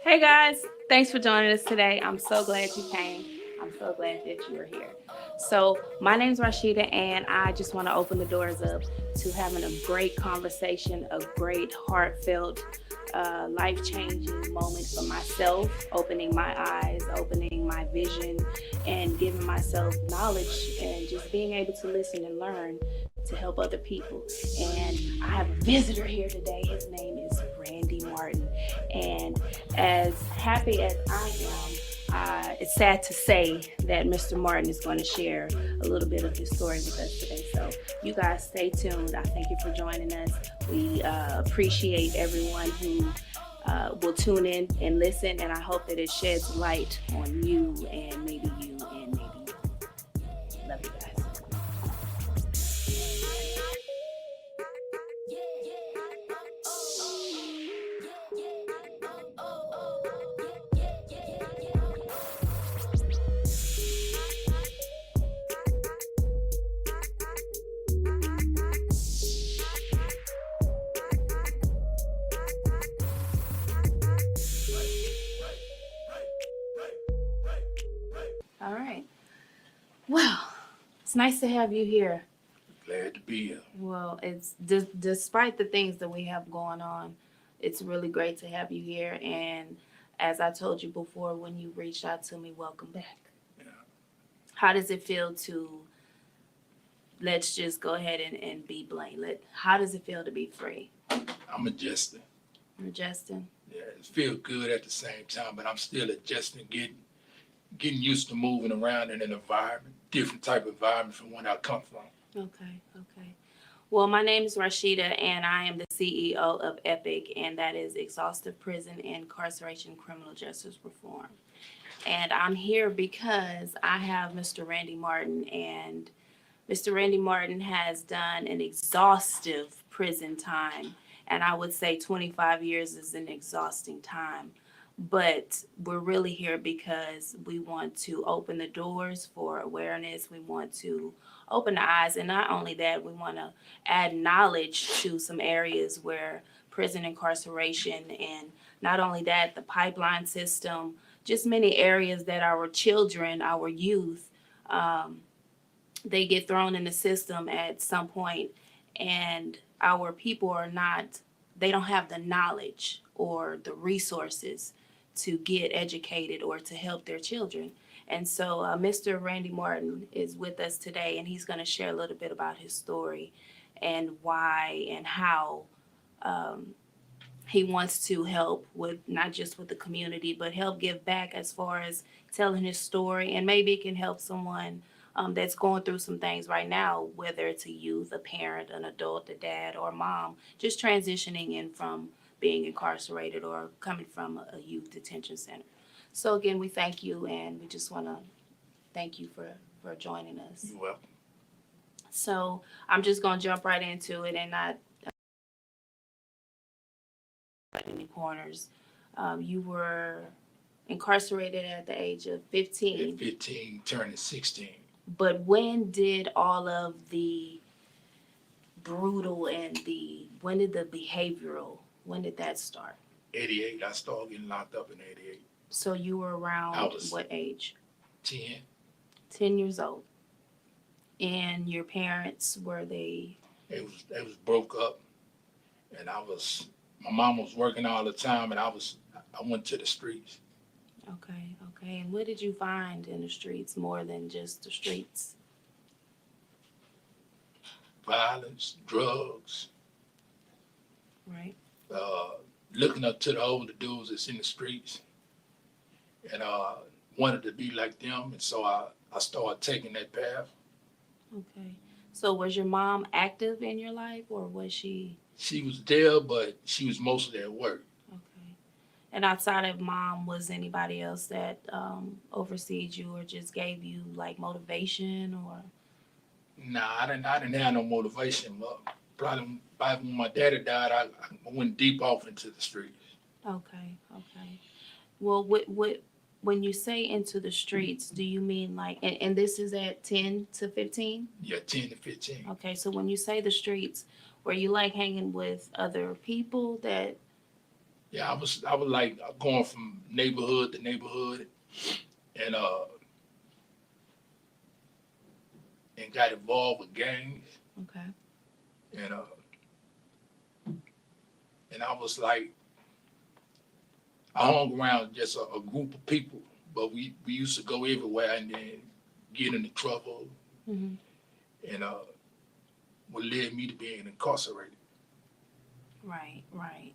Hey guys, thanks for joining us today. I'm so glad you came. I'm so glad that you are here. So, my name is Rashida, and I just want to open the doors up to having a great conversation, a great, heartfelt, life changing moment for myself, opening my eyes, opening my vision, and giving myself knowledge and just being able to listen and learn to help other people. And I have a visitor here today. His name is Randy Martin. And as happy as I am, it's sad to say that Mr. Martin is going to share a little bit of his story with us today. So, you guys stay tuned. I thank you for joining us. We appreciate everyone who will tune in and listen, and I hope that it sheds light on you and maybe you and maybe you. Love you guys. All right. Well, it's nice to have you here. Glad to be here. Well, it's despite the things that we have going on, it's really great to have you here. And as I told you before, when you reached out to me, welcome back. Yeah. How does it feel to, let's just go ahead and be blank? How does it feel to be free? I'm adjusting. You're Justin. Yeah, it feels good at the same time, but I'm still adjusting, getting used to moving around in an environment, different type of environment from when I come from. Okay, okay. Well, my name is Rashida, and I am the CEO of EPIC, and that is Exhaustive Prison and Incarceration Criminal Justice Reform. And I'm here because I have Mr. Randy Martin, and Mr. Randy Martin has done an exhaustive prison time. And I would say 25 years is an exhausting time. But we're really here because we want to open the doors for awareness. We want to open the eyes. And not only that, we want to add knowledge to some areas where prison incarceration, and not only that, the pipeline system, just many areas that our children, our youth, um, they get thrown in the system at some point, and our people are not, they don't have the knowledge or the resources to get educated or to help their children. And so Mr. Randy Martin is with us today, and he's going to share a little bit about his story and why and how um, he wants to help with not just with the community, but help give back as far as telling his story, and maybe it can help someone that's going through some things right now, whether it's a youth, a parent, an adult, a dad, or a mom, just transitioning in from being incarcerated or coming from a youth detention center. So again, we thank you, and we just want to thank you for joining us. You're welcome. So I'm just going to jump right into it and not cut any corners. You were incarcerated at the age of At 15. 15, turning 16. But when did all of the brutal and when did the behavioral, when did that start? 88, I started getting locked up in 88. So you were I around was what age? 10. 10 years old. And your parents, were they? It was broke up, and my mom was working all the time, and I went to the streets. Okay, okay. And what did you find in the streets more than just the streets? Violence, drugs, Right. uh, looking up to the older dudes that's in the streets, and wanted to be like them, and so I started taking that path. Okay. So was your mom active in your life, or was she? She was there, but she was mostly at work. Okay. And outside of mom, was anybody else that oversees you or just gave you like motivation or? Nah, I didn't have no motivation. But probably when my daddy died, I went deep off into the streets. Okay, okay. Well, what when you say into the streets, do you mean like, and this is at 10 to 15? Yeah, 10 to 15. Okay, so when you say the streets, were you like hanging with other people that? Yeah, I was like going from neighborhood to neighborhood, and and got involved with gangs, Okay. and and I was like, I hung around just a group of people, but we used to go everywhere and then get into trouble, Hmm. and what led me to being incarcerated. Right, right.